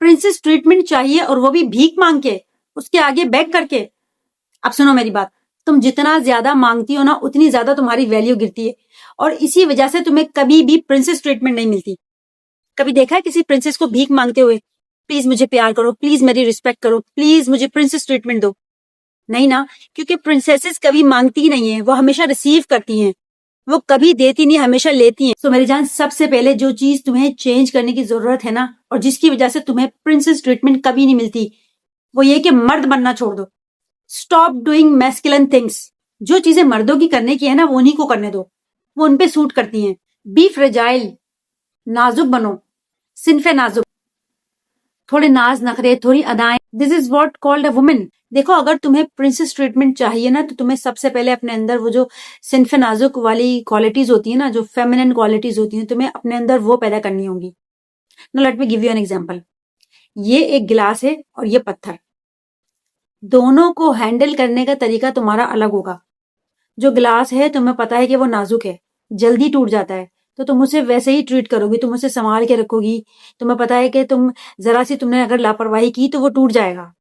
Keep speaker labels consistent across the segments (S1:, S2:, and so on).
S1: Princess treatment चाहिए और वो भी भीख मांग के, उसके आगे बैग करके। अब सुनो मेरी बात, तुम जितना ज्यादा मांगती हो ना उतनी ज्यादा तुम्हारी वैल्यू गिरती है, और इसी वजह से तुम्हें कभी भी प्रिंसेस ट्रीटमेंट नहीं मिलती। कभी देखा है किसी प्रिंसेस को भीख मांगते हुए, प्लीज मुझे प्यार करो, प्लीज मेरी रिस्पेक्ट करो, प्लीज मुझे प्रिंसेस ट्रीटमेंट दो? नहीं ना, क्योंकि प्रिंसेसेस कभी मांगती ही नहीं है, वो हमेशा रिसीव करती हैं, वो कभी देती नहीं, हमेशा लेती हैं। तो मेरी जान, सबसे पहले जो चीज तुम्हें चेंज करने की जरूरत है ना, और जिसकी वजह से तुम्हें प्रिंसेस ट्रीटमेंट कभी नहीं मिलती, वो ये कि मर्द बनना छोड़ दो। Stop doing masculine things. जो चीजें मर्दों की करने की है ना, वो उन्हीं को करने दो, वो उनपे सूट करती हैं। बी फ्रेजाइल, नाजुक बनो, सिनफे नाजुक, थोड़े नाज नखरे, थोड़ी अदाएं। This is what called a women. देखो, अगर तुम्हें प्रिंसेस ट्रीटमेंट चाहिए ना, तो तुम्हें सबसे पहले अपने अंदर वो जो सिनफे नाजुक वाली क्वालिटीज होती है ना, जो फेमिनिन क्वालिटीज होती हैं, तुम्हें अपने अंदर वो पैदा करनी होंगी। Now let me give you an example. ये एक गिलास है और ये पत्थर, दोनों को हैंडल करने का तरीका तुम्हारा अलग होगा। जो गिलास है, तुम्हें पता है कि वो नाजुक है, जल्दी टूट जाता है, तो तुम उसे वैसे ही ट्रीट करोगी, तुम उसे संभाल के रखोगी। तुम्हें पता है कि जरा सी तुमने अगर लापरवाही की तो वो टूट जाएगा।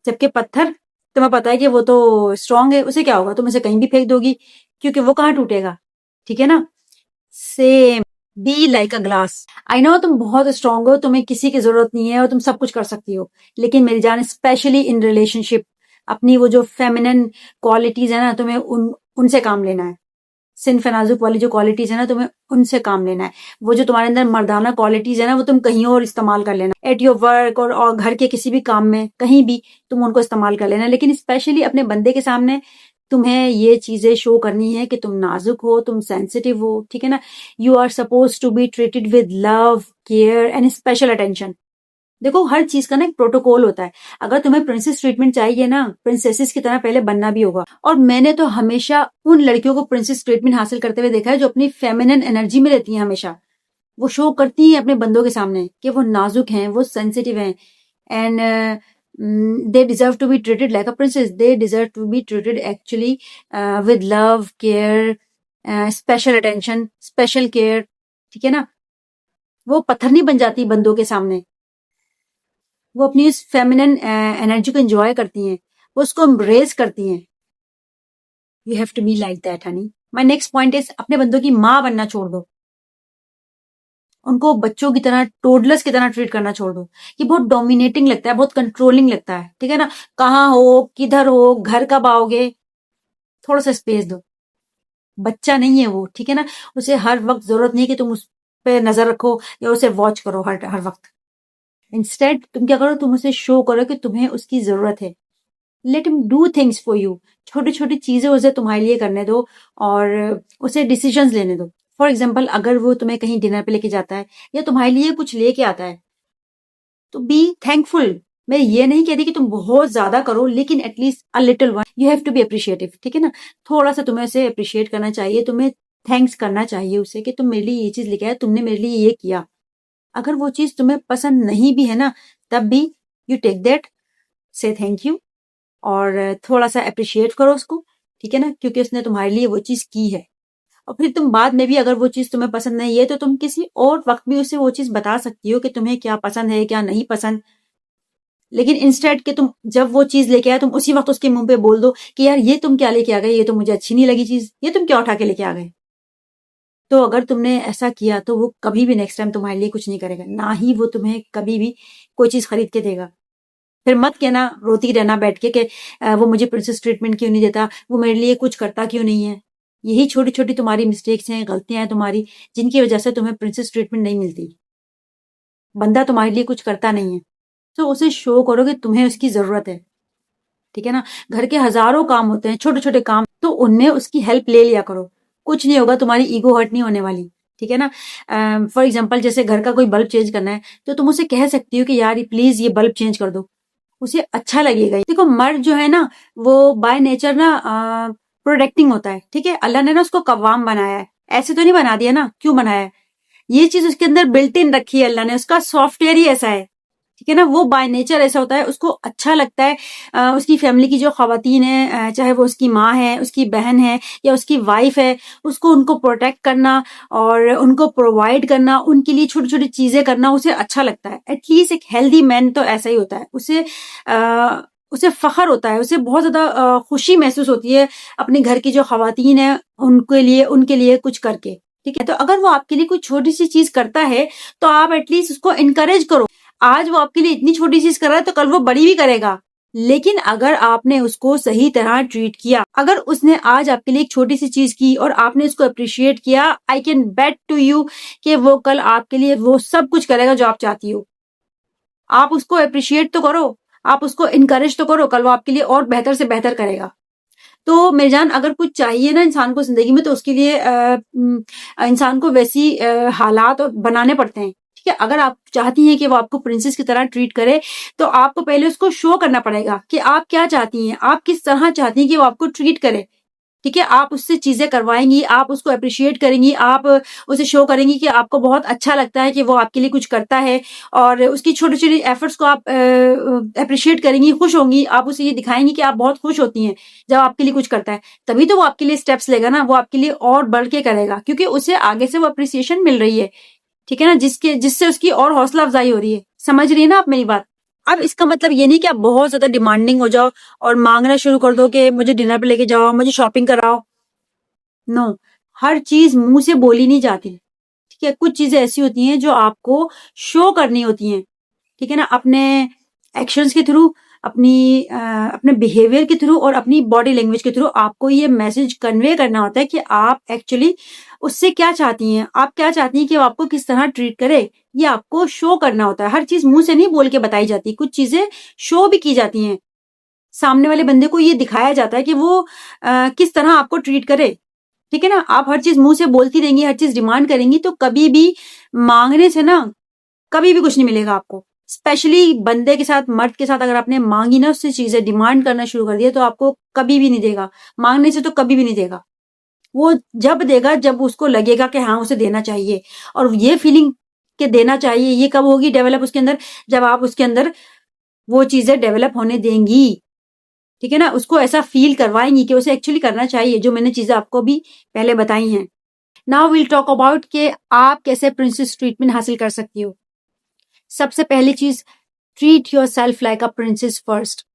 S1: जबकि पत्थर, तुम्हें पता है कि वो तो स्ट्रांग है, उसे क्या होगा, तुम उसे कहीं भी फेंक दोगी, क्योंकि वो कहाँ टूटेगा। ठीक है ना? Same, be like a glass. I know तुम बहुत स्ट्रांग हो, तुम्हें किसी की जरूरत नहीं है और तुम सब कुछ कर सकती हो, लेकिन मेरी जान, स्पेशली इन रिलेशनशिप, अपनी वो जो फेमिनिन क्वालिटीज है ना, तुम्हें उनसे काम लेना है। सिनफ नाजुक वाली जो क्वालिटीज है ना, तुम्हें उनसे काम लेना है। वो जो तुम्हारे अंदर मर्दाना क्वालिटीज है ना, वो तुम कहीं और इस्तेमाल कर लेना, एट योर वर्क और घर के किसी भी काम में, कहीं भी तुम उनको इस्तेमाल कर लेना। लेकिन स्पेशली अपने बंदे के सामने तुम्हें ये चीजें शो करनी है कि तुम नाजुक हो, तुम सेंसिटिव हो। ठीक है ना? You are suppose to be treated with love, care and special attention. देखो, हर चीज का ना एक प्रोटोकॉल होता है। अगर तुम्हें प्रिंसेस ट्रीटमेंट चाहिए ना, प्रिंसेसेस की तरह पहले बनना भी होगा। और मैंने तो हमेशा उन लड़कियों को प्रिंसेस ट्रीटमेंट हासिल करते हुए देखा है जो अपनी फेमिनिन एनर्जी में रहती हैं। हमेशा वो शो करती हैं अपने बंदों के सामने कि वो नाजुक हैं, वो सेंसिटिव हैं, and they deserve to be treated like a princess. They deserve to be treated actually with love, care, special attention, special care. ठीक है ना? वो पत्थर नहीं बन जाती बंदों के सामने, वो अपनी इस फेमिनिन एनर्जी को एंजॉय करती हैं, वो उसको एम्ब्रेस करती हैं। You have to be like that honey. My next point is, अपने बंदों की माँ बनना छोड़ दो, उनको बच्चों की तरह, टोडलर्स की तरह ट्रीट करना छोड़ दो। ये बहुत डोमिनेटिंग लगता है, बहुत कंट्रोलिंग लगता है। ठीक है ना? कहाँ हो, किधर हो, घर कब आओगे, थोड़ा सा स्पेस दो। बच्चा नहीं है वो। ठीक है ना? उसे हर वक्त जरूरत नहीं है कि तुम उस पर नजर रखो या उसे वॉच करो हर वक्त। इंस्टेड तुम क्या करो, तुम उसे शो करो कि तुम्हें उसकी जरूरत है। Let him do things for you. छोटी छोटी चीजें उसे तुम्हारे लिए करने दो और उसे डिसीजंस लेने दो। फॉर एग्जाम्पल, अगर वो तुम्हें कहीं डिनर पे लेके जाता है या तुम्हारे लिए कुछ लेके आता है, तो बी थैंकफुल। मैं ये नहीं कहती कि तुम बहुत ज्यादा करो, लेकिन at least a little one you have to be appreciative. ठीक है ना? थोड़ा सा तुम्हें उसे अप्रिशिएट करना चाहिए, तुम्हें थैंक्स करना चाहिए उसे कि तुम मेरे लिए ये चीज लेके आए, तुमने मेरे लिए ये किया। अगर वो चीज तुम्हें पसंद नहीं भी है ना, तब भी यू टेक दैट, से थैंक यू, और थोड़ा सा अप्रिशिएट करो उसको। ठीक है ना? क्योंकि उसने तुम्हारे लिए वो चीज की है। और फिर तुम बाद में भी, अगर वो चीज तुम्हें पसंद नहीं है, तो तुम किसी और वक्त भी उसे वो चीज बता सकती हो कि तुम्हें क्या पसंद है, क्या नहीं पसंद। लेकिन इंस्टेड कि तुम जब वो चीज लेके आए, तुम उसी वक्त उसके मुंह पे बोल दो कि यार ये तुम क्या लेके आ गए, ये तो मुझे अच्छी नहीं लगी चीज, ये तुम क्या उठा के लेके आ गए। तो अगर तुमने ऐसा किया, तो वो कभी भी नेक्स्ट टाइम तुम्हारे लिए कुछ नहीं करेगा, ना ही वो तुम्हें कभी भी कोई चीज खरीद के देगा। फिर मत कहना, रोती रहना बैठ के कि वो मुझे प्रिंसेस ट्रीटमेंट क्यों नहीं देता, वो मेरे लिए कुछ करता क्यों नहीं है। यही छोटी छोटी तुम्हारी मिस्टेक्स हैं, गलतियां हैं तुम्हारी, जिनकी वजह से तुम्हें प्रिंसेस ट्रीटमेंट नहीं मिलती। बंदा तुम्हारे लिए कुछ करता नहीं है, तो उसे शो करो कि तुम्हें उसकी जरूरत है। ठीक है ना? घर के हजारों काम होते हैं, छोटे छोटे काम, तो उनमें उसकी हेल्प ले लिया करो। कुछ नहीं होगा, तुम्हारी ईगो हर्ट नहीं होने वाली। ठीक है ना? फॉर एग्जाम्पल, जैसे घर का कोई बल्ब चेंज करना है, तो तुम उसे कह सकती हो कि यार प्लीज ये बल्ब चेंज कर दो, उसे अच्छा लगेगा। देखो, मर्द जो है ना, वो बाय नेचर ना प्रोटेक्टिंग होता है। ठीक है? अल्लाह ने ना उसको कव्वाम बनाया है, ऐसे तो नहीं बना दिया ना। क्यों बनाया है? ये चीज उसके अंदर बिल्ट इन रखी है अल्लाह ने, उसका सॉफ्टवेयर ही ऐसा है। ठीक है ना। वो बाय नेचर ऐसा होता है, उसको अच्छा लगता है उसकी फैमिली की जो खवातीन है, चाहे वो उसकी माँ है, उसकी बहन है या उसकी वाइफ है, उसको उनको प्रोटेक्ट करना और उनको प्रोवाइड करना, उनके लिए छोटी छोटी चीजें करना उसे अच्छा लगता है। एटलीस्ट एक हेल्दी मैन तो ऐसा ही होता है, उसे फख्र होता है, उसे बहुत ज्यादा खुशी महसूस होती है अपने घर की जो खवातीन है उनके लिए कुछ करके। ठीक है, तो अगर वो आपके लिए कोई छोटी सी चीज करता है तो आप एटलीस्ट उसको इनकरेज करो। आज वो आपके लिए इतनी छोटी चीज कर रहा है तो कल वो बड़ी भी करेगा। लेकिन अगर आपने उसको सही तरह ट्रीट किया, अगर उसने आज आपके लिए एक छोटी सी चीज की और आपने उसको अप्रिशिएट किया, I can bet to you कि वो कल आपके लिए वो सब कुछ करेगा जो आप चाहती हो। आप उसको अप्रिशिएट तो करो, आप उसको इनकरेज तो करो, कल वो आपके लिए और बेहतर से बेहतर करेगा। तो मेरी जान, अगर कुछ चाहिए ना इंसान को जिंदगी में, तो उसके लिए इंसान को वैसी हालात बनाने पड़ते हैं। ठीक है, अगर आप चाहती हैं कि वो आपको प्रिंसेस की तरह ट्रीट करे, तो आपको पहले उसको शो करना पड़ेगा कि आप क्या चाहती हैं, आप किस तरह चाहती हैं कि वो आपको ट्रीट करे। ठीक है, आप उससे चीजें करवाएंगी, आप उसको अप्रिशिएट करेंगी, आप उसे शो करेंगी कि आपको बहुत अच्छा लगता है कि वो आपके लिए कुछ करता है, और उसकी छोटी छोटी एफर्ट्स को आप अप्रिशिएट करेंगी, खुश होंगी, आप उसे ये दिखाएंगी कि आप बहुत खुश होती हैं जब आपके लिए कुछ करता है। तभी तो वो आपके लिए स्टेप्स लेगा ना, वो आपके लिए और बढ़ के करेगा, क्योंकि उसे आगे से वो अप्रिसिएशन मिल रही है। ठीक है ना, जिससे उसकी और हौसला अफजाई हो रही है। समझ रही है ना आप मेरी बात। अब इसका मतलब ये नहीं कि आप बहुत ज्यादा डिमांडिंग हो जाओ और मांगना शुरू कर दो कि मुझे डिनर पे लेके जाओ, मुझे शॉपिंग कराओ। नो, हर चीज मुंह से बोली नहीं जाती। ठीक है, कुछ चीजें ऐसी होती हैं जो आपको शो करनी होती हैं। ठीक है ना, अपने एक्शंस के थ्रू, अपने बिहेवियर के थ्रू और अपनी बॉडी लैंग्वेज के थ्रू आपको ये मैसेज कन्वे करना होता है कि आप एक्चुअली उससे क्या चाहती हैं, आप क्या चाहती हैं कि वो आपको किस तरह ट्रीट करे। ये आपको शो करना होता है। हर चीज मुंह से नहीं बोल के बताई जाती, कुछ चीजें शो भी की जाती हैं। सामने वाले बंदे को ये दिखाया जाता है कि वो किस तरह आपको ट्रीट करे। ठीक है ना, आप हर चीज मुंह से बोलती रहेंगी, हर चीज डिमांड करेंगी, तो कभी भी मांगने से ना कभी भी कुछ नहीं मिलेगा आपको। स्पेशली बंदे के साथ, मर्द के साथ अगर आपने मांगी ना उससे चीजें, डिमांड करना शुरू कर दिया, तो आपको कभी भी नहीं देगा। मांगने से तो कभी भी नहीं देगा। वो जब देगा जब उसको लगेगा कि हाँ उसे देना चाहिए। और ये फीलिंग के देना चाहिए, ये कब होगी डेवलप उसके अंदर, जब आप उसके अंदर वो चीजें डेवलप होने देंगी। ठीक है ना, उसको ऐसा फील करवाएंगी कि उसे एक्चुअली करना चाहिए, जो मैंने चीजें आपको भी पहले बताई हैं। नाउ विल टॉक अबाउट कि आप कैसे प्रिंसेस ट्रीटमेंट हासिल कर सकती हो। सबसे पहली चीज, treat your self like a princess first.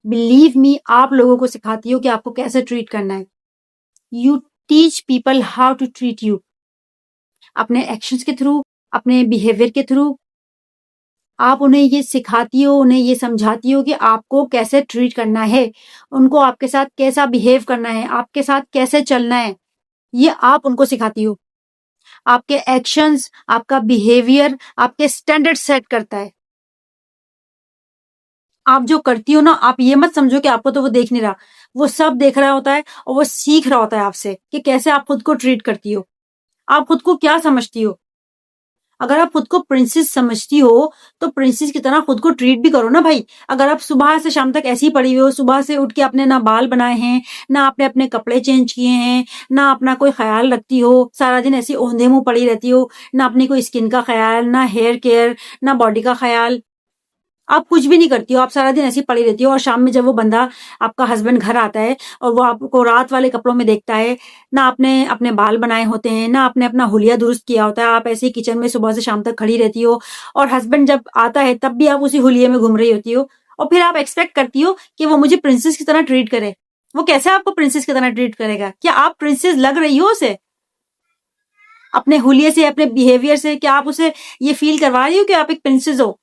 S1: Believe me, आप लोगों को सिखाती हो कि आपको कैसे ट्रीट करना है। You teach people how to treat you, अपने एक्शंस के थ्रू, अपने बिहेवियर के थ्रू। आप उन्हें ये सिखाती हो, उन्हें ये समझाती हो कि आपको कैसे ट्रीट करना है, उनको आपके साथ कैसा बिहेव करना है, आपके साथ कैसे चलना है, ये आप उनको सिखाती हो। आपके एक्शंस, आपका बिहेवियर आपके स्टैंडर्ड सेट करता है। आप जो करती हो ना, आप ये मत समझो कि आपको तो वो देख नहीं रहा, वो सब देख रहा होता है और वो सीख रहा होता है आपसे कि कैसे आप खुद को ट्रीट करती हो, आप खुद को क्या समझती हो। अगर आप खुद को प्रिंसेस समझती हो तो प्रिंसेस की तरह खुद को ट्रीट भी करो ना भाई। अगर आप सुबह से शाम तक ऐसी ही पड़ी हुई हो, सुबह से उठ के आपने ना बाल बनाए हैं, ना आपने अपने कपड़े चेंज किए हैं, ना अपना कोई ख्याल रखती हो, सारा दिन ऐसी औंधे मुंह पड़ी रहती हो, ना अपनी कोई स्किन का ख्याल, ना हेयर केयर, ना बॉडी का ख्याल, आप कुछ भी नहीं करती हो, आप सारा दिन ऐसी पड़ी रहती हो। और शाम में जब वो बंदा, आपका हस्बैंड घर आता है और वो आपको रात वाले कपड़ों में देखता है, ना आपने अपने बाल बनाए होते हैं, ना आपने अपना हुलिया दुरुस्त किया होता है, आप ऐसे ही किचन में सुबह से शाम तक खड़ी रहती हो, और हस्बैंड जब आता है तब भी आप उसी हुलिये में घूम रही होती हो, और फिर आप एक्सपेक्ट करती हो कि वो मुझे प्रिंसेस की तरह ट्रीट करे। वो कैसे आपको प्रिंसेस की तरह ट्रीट करेगा? क्या आप प्रिंसेस लग रही हो उसे? अपने हुलिये से, अपने बिहेवियर से क्या आप उसे ये फील करवा रही हो कि आप एक प्रिंसेस हो?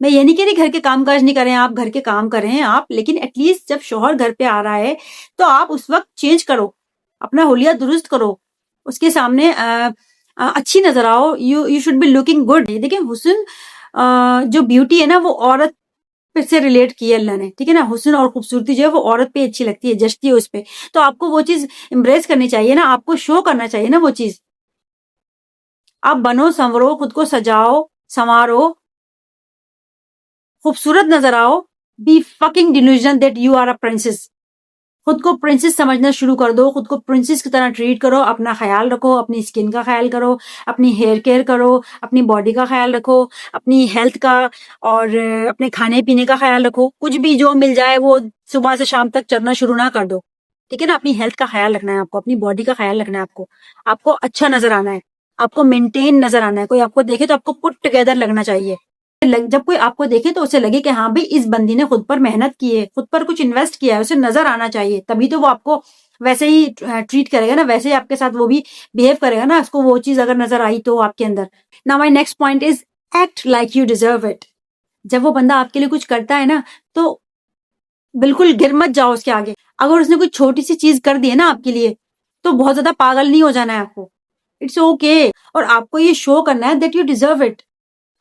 S1: मैं ये नहीं कह रही घर के काम काज नहीं करें, आप घर के काम करें आप, लेकिन एटलीस्ट जब शौहर घर पे आ रहा है तो आप उस वक्त चेंज करो, अपना हुलिया दुरुस्त करो, उसके सामने अच्छी नजर आओ। You should be looking good. देखिए हुस्न, जो ब्यूटी है ना, वो औरत पे से रिलेट की है अल्लाह ने। ठीक है ना, हुस्न और खूबसूरती जो है वो औरत पे अच्छी लगती है, जचती है उस पे। तो आपको वो चीज एम्ब्रेस करनी चाहिए ना, आपको शो करना चाहिए ना वो चीज। आप बनो, संवरो, खुद को सजाओ, संवारो, खूबसूरत नजर आओ। Be fucking delusion that you are a princess. खुद को प्रिंसेस समझना शुरू कर दो, खुद को प्रिंसेस की तरह ट्रीट करो, अपना ख्याल रखो, अपनी स्किन का ख्याल करो, अपनी हेयर केयर करो, अपनी बॉडी का ख्याल रखो, अपनी हेल्थ का और अपने खाने पीने का ख्याल रखो। कुछ भी जो मिल जाए वो सुबह से शाम तक चलना शुरू ना कर दो, ठीक है ना। अपनी हेल्थ का ख्याल रखना है आपको, अपनी बॉडी का ख्याल रखना है आपको, आपको अच्छा नजर आना है, आपको मेंटेन नजर आना है। कोई आपको देखे तो आपको पुट टुगेदर लगना चाहिए। जब कोई आपको देखे तो उसे लगे कि हाँ भाई इस बंदी ने खुद पर मेहनत की है, खुद पर कुछ इन्वेस्ट किया है, उसे नजर आना चाहिए, तभी तो वो आपको वैसे ही ट्रीट करेगा ना, वैसे ही आपके साथ वो भी बिहेव करेगा ना, उसको वो चीज अगर नजर आई तो आपके अंदर। Now my next point is act like you deserve it. जब वो बंदा आपके लिए कुछ करता है ना तो बिल्कुल गिर मत जाओ उसके आगे। अगर उसने कोई छोटी सी चीज कर दी है ना आपके लिए तो बहुत ज्यादा पागल नहीं हो जाना है आपको, इट्स ओके। और आपको ये शो करना है दैट यू डिजर्व इट,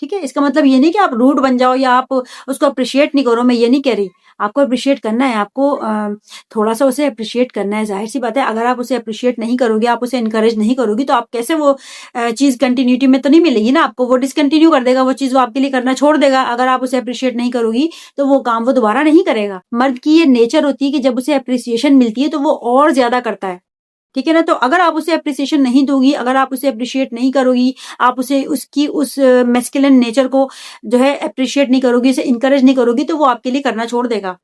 S1: ठीक है। इसका मतलब ये नहीं कि आप रूड बन जाओ या आप उसको अप्रिशिएट नहीं करो, मैं ये नहीं कह रही। आपको अप्रिशिएट करना है, आपको थोड़ा सा उसे अप्रिशिएट करना है। जाहिर सी बात है अगर आप उसे अप्रिशिएट नहीं करोगे, आप उसे इनकरेज नहीं करोगी तो आप कैसे वो चीज कंटिन्यूटी में तो नहीं मिलेगी ना आपको, वो डिसकंटिन्यू कर देगा, वो चीज वो आपके लिए करना छोड़ देगा। अगर आप उसे अप्रिशिएट नहीं करोगी तो वो काम वो दोबारा नहीं करेगा। मर्द की ये नेचर होती है कि जब उसे अप्रिसिएशन मिलती है तो वो और ज्यादा करता है, ठीक है ना। तो अगर आप उसे अप्रिसिएशन नहीं दोगी, अगर आप उसे अप्रिशिएट नहीं करोगी, आप उसे उसकी उस मैस्कुलिन नेचर को जो है अप्रिशिएट नहीं करोगी, उसे इंकरेज नहीं करोगी तो वो आपके लिए करना छोड़ देगा।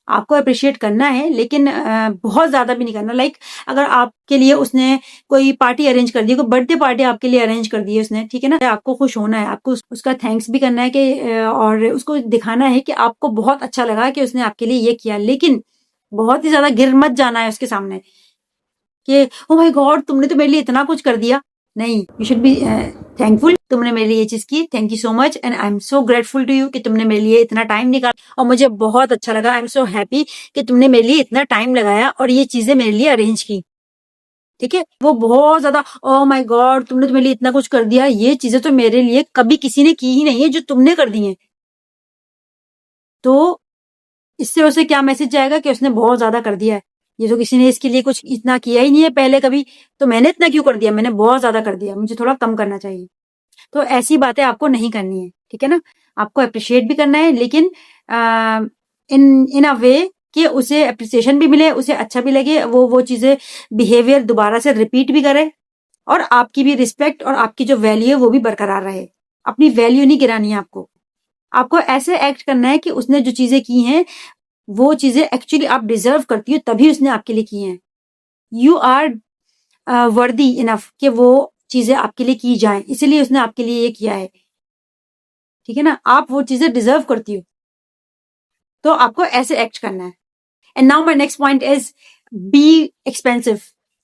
S1: आपको अप्रिशिएट करना है लेकिन बहुत ज्यादा भी नहीं करना। लाइक अगर आपके लिए उसने कोई पार्टी अरेंज कर दी, कोई बर्थडे पार्टी आपके लिए अरेंज कर दी है उसने, ठीक है ना, आपको खुश होना है, आपको उसका थैंक्स भी करना है कि और उसको दिखाना है कि आपको बहुत अच्छा लगा कि उसने आपके लिए ये किया। लेकिन बहुत ही ज्यादा गिर मत जाना है उसके सामने कि ओ माय गॉड तुमने तो मेरे लिए इतना कुछ कर दिया। नहीं, यू शुड बी थैंकफुल, तुमने मेरे लिए ये चीज की, thank you so much and I am so grateful to you कि तुमने मेरे लिए इतना टाइम निकाला और मुझे बहुत अच्छा लगा। आई एम सो हैप्पी कि तुमने मेरे लिए इतना टाइम लगाया और ये चीजें मेरे लिए अरेंज की, ठीक है। वो बहुत ज्यादा ओ माय गॉड तुमने तो मेरे लिए इतना कुछ कर दिया, ये चीजें तो मेरे लिए कभी किसी ने की ही नहीं है जो तुमने कर दी है। तो इससे उसे क्या मैसेज जाएगा कि उसने बहुत ज्यादा कर दिया है, ये तो किसी ने इसके लिए कुछ इतना किया ही नहीं है पहले कभी, तो मैंने इतना क्यों कर दिया, मैंने बहुत ज्यादा कर दिया, मुझे थोड़ा कम करना चाहिए। तो ऐसी बातें आपको नहीं करनी है, ठीक है ना। आपको अप्रिशिएट भी करना है लेकिन इन इन अ वे कि उसे अप्रिसिएशन भी मिले, उसे अच्छा भी लगे, वो चीजें बिहेवियर दोबारा से रिपीट भी करे और आपकी भी रिस्पेक्ट और आपकी जो वैल्यू है वो भी बरकरार रहे। अपनी वैल्यू नहीं गिरानी है आपको, आपको ऐसे एक्ट करना है कि उसने जो चीजें की हैं वो चीजें एक्चुअली आप डिजर्व करती हो तभी उसने आपके लिए की हैं। यू आर वर्दी इनफ कि वो चीजें आपके लिए की जाएं, इसीलिए उसने आपके लिए ये किया है, ठीक है ना। आप वो चीजें डिजर्व करती हो तो आपको ऐसे एक्ट करना है। And now my next point is be expensive,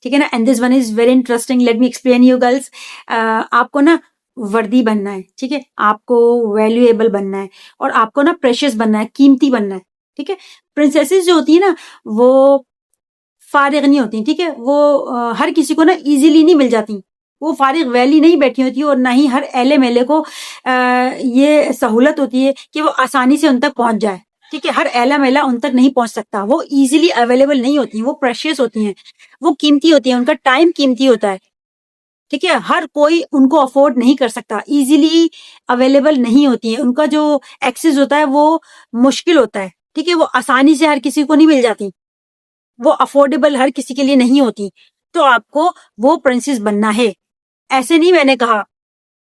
S1: ठीक है ना। And this one is very interesting, let me explain you girls. आपको ना वर्दी बनना है, ठीक है, आपको वैल्यूएबल बनना है और आपको ना प्रेशियस बनना है, कीमती बनना है, ठीक है। प्रिंसेसेस जो होती है ना वो फारिग नहीं होती, ठीक है, वो हर किसी को ना इजीली नहीं मिल जाती, वो फारिग वैली नहीं बैठी होती और ना ही हर एले मेले को ये सहूलत होती है कि वो आसानी से उन तक पहुंच जाए, ठीक है। हर एला मेला उन तक नहीं पहुंच सकता, वो इजीली अवेलेबल नहीं होती, वो प्रेशियस होती हैं, वो कीमती होती है, उनका टाइम कीमती होता है, ठीक है। हर कोई उनको अफोर्ड नहीं कर सकता, इजीली अवेलेबल नहीं होती है, उनका जो एक्सेस होता है वो मुश्किल होता है, ठीक है, वो आसानी से हर किसी को नहीं मिल जाती, वो अफोर्डेबल हर किसी के लिए नहीं होती। तो आपको वो प्रिंसेस बनना है। ऐसे नहीं मैंने कहा,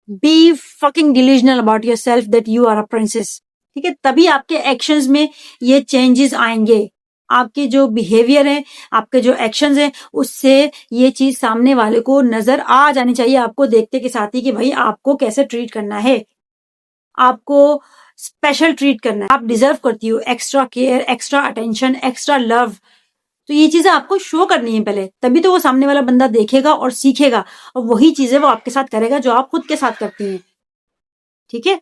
S1: be fucking delusional about yourself that you are a princess, ठीक है। तभी आपके एक्शंस में ये चेंजेस आएंगे, आपके जो बिहेवियर है, आपके जो एक्शंस हैं उससे ये चीज सामने वाले को नजर आ जानी चाहिए, आपको देखते के साथ ही कि भाई आपको कैसे ट्रीट करना है, आपको स्पेशल ट्रीट करना है, आप डिजर्व करती हो extra care, extra attention, extra love. तो ये चीजें आपको शो करनी है पहले, तभी तो वो सामने वाला बंदा देखेगा और सीखेगा और वही चीजें वो आपके साथ करेगा जो आप खुद के साथ करती हैं, ठीक है।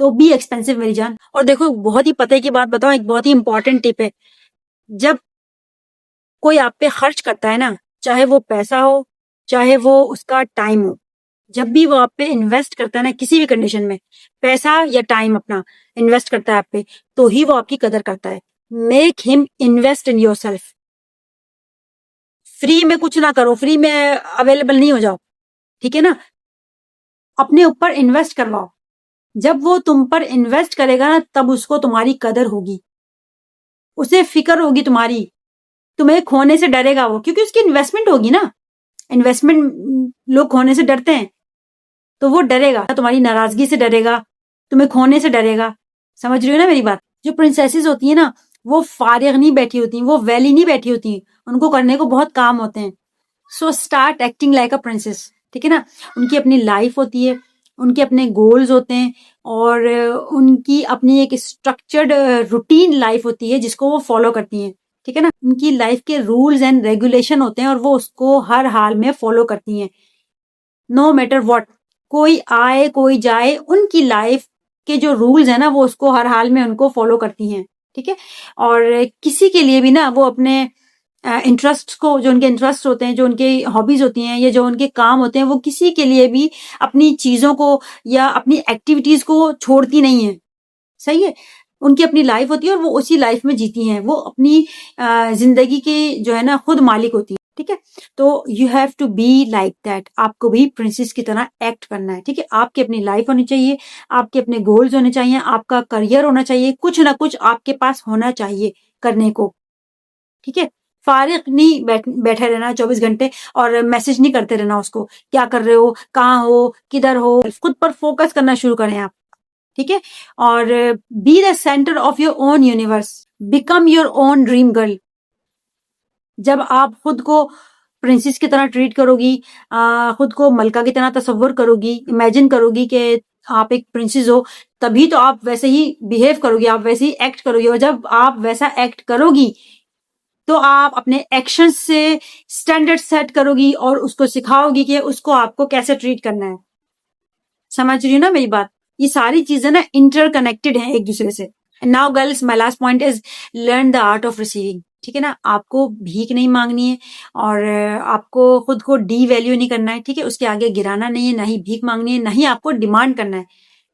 S1: तो बी एक्सपेंसिव मेरी जान। और देखो बहुत ही पते की बात बताओ, एक बहुत ही इंपॉर्टेंट टिप है, जब कोई आप पे खर्च करता है ना, चाहे वो पैसा हो चाहे वो उसका टाइम हो, जब भी वो आप पे इन्वेस्ट करता है ना किसी भी कंडीशन में, पैसा या टाइम अपना इन्वेस्ट करता है आप पे, तो ही वो आपकी कदर करता है। Make him invest in your self. Free में कुछ ना करो, फ्री में अवेलेबल नहीं हो जाओ, ठीक है ना। अपने ऊपर इन्वेस्ट करवाओ, जब वो तुम पर इन्वेस्ट करेगा ना तब उसको तुम्हारी कदर होगी, उसे फिक्र होगी तुम्हारी तुम्हें खोने से डरेगा वो, क्योंकि उसकी इन्वेस्टमेंट होगी ना। इन्वेस्टमेंट लोग खोने से डरते हैं, तो वो डरेगा, तुम्हारी नाराजगी से डरेगा, तुम्हें खोने से डरेगा। समझ रही हो ना मेरी बात? जो प्रिंसेसेस होती है ना, वो फारिग नहीं बैठी होती, वो वैली नहीं बैठी होती, उनको करने को बहुत काम होते हैं। So start acting like a princess, ठीक है ना। उनकी अपनी लाइफ होती है, उनके अपने गोल्स होते हैं, और उनकी अपनी एक स्ट्रक्चर्ड रूटीन लाइफ होती है जिसको वो फॉलो करती हैं, ठीक है ना। उनकी लाइफ के रूल्स एंड रेगुलेशन होते हैं और वो उसको हर हाल में फॉलो करती हैं, नो मैटर व्हाट। कोई आए कोई जाए, उनकी लाइफ के जो रूल्स है ना वो उसको हर हाल में उनको फॉलो करती हैं, ठीक है। और किसी के लिए भी ना वो अपने इंटरेस्ट को, जो उनके इंटरेस्ट होते हैं, जो उनके हॉबीज होती हैं, या जो उनके काम होते हैं, वो किसी के लिए भी अपनी चीजों को या अपनी एक्टिविटीज को छोड़ती नहीं है। सही है। उनकी अपनी लाइफ होती है और वो उसी लाइफ में जीती हैं, वो अपनी जिंदगी की जो है ना खुद मालिक होती है, ठीक है। तो you have to be like that, आपको भी प्रिंसेस की तरह एक्ट करना है, ठीक है। आपकी अपनी लाइफ होनी चाहिए, आपके अपने गोल्स होने चाहिए, आपका करियर होना चाहिए, कुछ ना कुछ आपके पास होना चाहिए करने को, ठीक है। फारिग नहीं बैठे रहना 24 घंटे और मैसेज नहीं करते रहना उसको, क्या कर रहे हो, कहाँ हो, किधर हो। खुद पर फोकस करना शुरू करें आप, ठीक है। और be the centre of your own universe, become your own dream girl. जब आप खुद को प्रिंसेस की तरह ट्रीट करोगी, खुद को मलका की तरह तस्वर करोगी, इमेजिन करोगी कि आप एक प्रिंसेस हो, तभी तो आप वैसे ही बिहेव करोगी, आप वैसे ही एक्ट करोगी। और जब आप वैसा एक्ट करोगी तो आप अपने एक्शन से स्टैंडर्ड सेट करोगी और उसको सिखाओगी कि उसको आपको कैसे ट्रीट करना है। समझ रही हो ना मेरी बात? ये सारी चीजें ना इंटरकनेक्टेड हैं एक दूसरे से। Now girls, my last point is learn the art of receiving, ठीक है ना। आपको भीख नहीं मांगनी है और आपको खुद को डी वैल्यू नहीं करना है, ठीक है। उसके आगे गिराना नहीं है, ना ही भीख मांगनी है, ना ही आपको डिमांड करना है।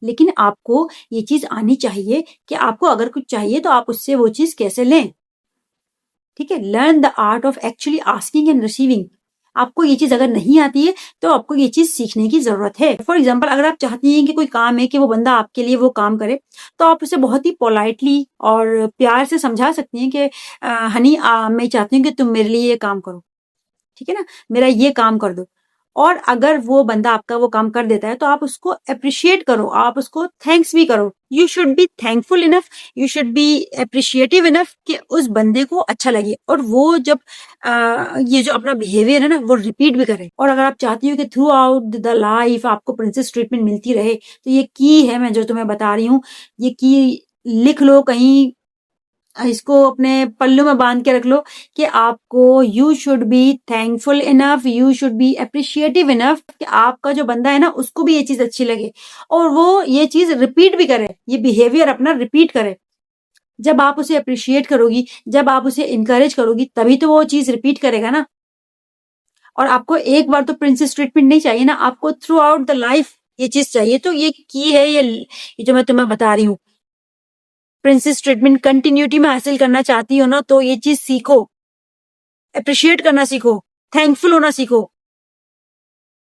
S1: लेकिन आपको ये चीज आनी चाहिए कि आपको अगर कुछ चाहिए तो आप उससे वो चीज कैसे लें, ठीक है। Learn the art of actually asking and receiving. आपको ये चीज अगर नहीं आती है तो आपको ये चीज सीखने की जरूरत है। फॉर एग्जाम्पल, अगर आप चाहती हैं कि कोई काम है कि वो बंदा आपके लिए वो काम करे, तो आप उसे बहुत ही पोलाइटली और प्यार से समझा सकती हैं कि हनी, मैं चाहती हूँ कि तुम मेरे लिए ये काम करो, ठीक है ना, मेरा ये काम कर दो। और अगर वो बंदा आपका वो काम कर देता है तो आप उसको अप्रिशिएट करो, आप उसको थैंक्स भी करो। You should be thankful enough, you should be appreciative enough कि उस बंदे को अच्छा लगे, और वो जब ये जो अपना बिहेवियर है ना वो रिपीट भी करे। और अगर आप चाहती हो कि थ्रू आउट द लाइफ आपको प्रिंसेस ट्रीटमेंट मिलती रहे, तो ये की है मैं जो तुम्हें बता रही हूँ, ये की लिख लो कहीं, इसको अपने पल्लू में बांध के रख लो कि आपको you should be thankful enough, you should be appreciative enough कि आपका जो बंदा है ना उसको भी ये चीज अच्छी लगे और वो ये चीज रिपीट भी करे, ये बिहेवियर अपना रिपीट करे। जब आप उसे अप्रिशिएट करोगी, जब आप उसे इंकरेज करोगी, तभी तो वो चीज रिपीट करेगा ना। और आपको एक बार तो प्रिंसेस ट्रीटमेंट नहीं चाहिए ना, आपको थ्रू आउट द लाइफ ये चीज चाहिए। तो ये की है, ये जो मैं तुम्हें बता रही हूँ, प्रिंसेस ट्रीटमेंट कंटिन्यूटी में हासिल करना चाहती हो ना, तो ये चीज सीखो, अप्रिशिएट करना सीखो, थैंकफुल होना सीखो।